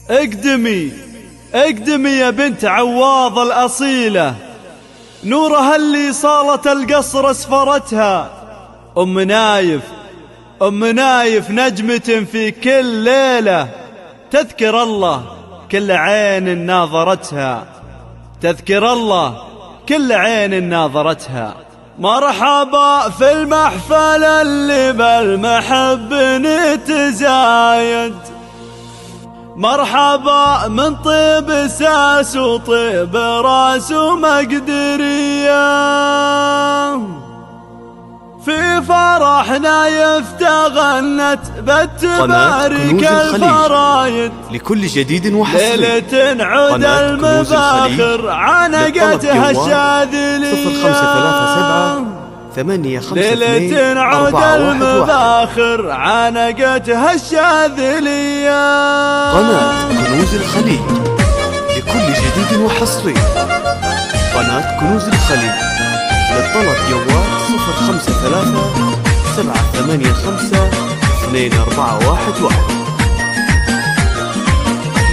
اقدمي اقدمي يا بنت عواض الأصيلة، نورها اللي صالة القصر اسفرتها. أم نايف نجمة في كل ليلة، تذكر الله كل عين ناظرتها، تذكر الله كل عين ناظرتها. مرحبا في المحفل اللي بالمحب نتزايد، مرحبا من طيب ساس وطيب راس ومقدرية، في فرحنا يفتغنت بالتبارك الفرايد، لكل جديد وحصري ليلة عود المباخر عنقتها الشاذلية، 0537 ليلة عود المباخر عنقتها الشاذلية. قناة كنوز الخليج لكل جديد وحصري. قناة كنوز الخليج، للطلب جوال 0537852411.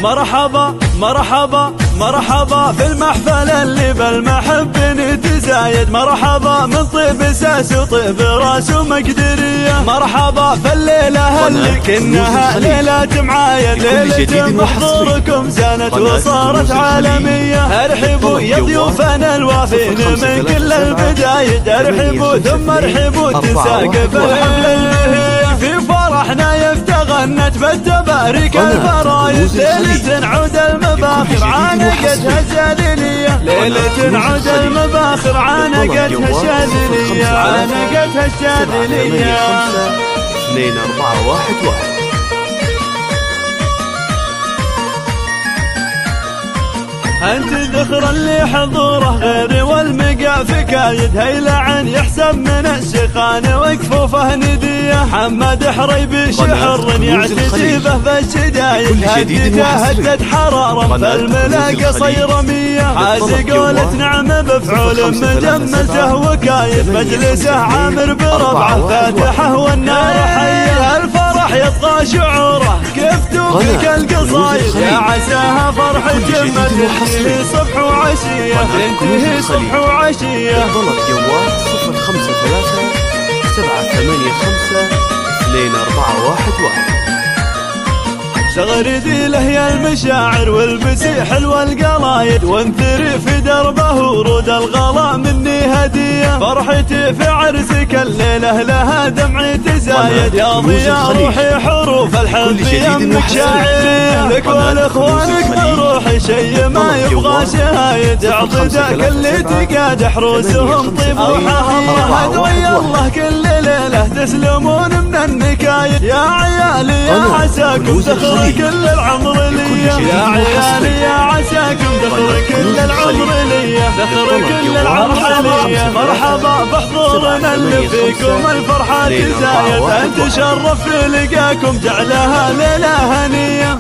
مرحبا مرحبا مرحبا في المحفل اللي بالمحب نتزايد، مرحبا من طيب ساس وطيب راس ومقدرية، مرحبا في الليلة اللي كنها ليلة معايد، ليلة محضوركم زانت وصارت عالمية. ارحبوا يا ضيوفنا الوافين من كل البدايد، ارحبوا ثم ارحبوا تساقف الحفل البهية، في فرحنا يفتغنت بالتبارك الفرايد، ليلة عود المباخر عانقتها الشاذلية، ليلة عود المباخر عانقتها الشاذلية، عانقتها الشاذلية. 2411. أنت ذخر اللي حضوره غيري والمقا في كايد، هيلعن يحسب من الشيخان وكفوفه ندية، حمد حريبي شحر يعتدي به بالشدايد، هدته هدت حرارة فالملاقى صيرمية، حاسي قولة نعم بفعول مجمسه وكايد، مجلسه عامر بربعه فاتحه والنار حية، الفرح يطغى شعوره كيف توفيك القصايد، يا عساها فرحة جمة تنتهي صبح وعشية، تنتهي صبح وعشية. الطلب جوال 0537852411. شغل ذيله يا المشاعر والبسي حلوى القلايد، وانثري في دربه ورود الغلا مني هدية، فرحتي في عرسك الليلة لها دمعي تزايد، يا ضياء روحي حروف الحب يمك شاعرية، لك ولإخوانك بروحي شي ما يبغى شهايد، اعضدك اللي تقادح روسهم طيب وحهية، ادعي الله كل ليلة تسلمون من النكايد، يا عيالي يا عساكم دخل كل العمر ليا، يا عيالي يا عساكم دخل كل العمر ليا، دخل كل العمر ليا. مرحبا بحضورنا اللي فيكم الفرحة تزايد، انت شرف في لقاكم جعلها ليلة هنية.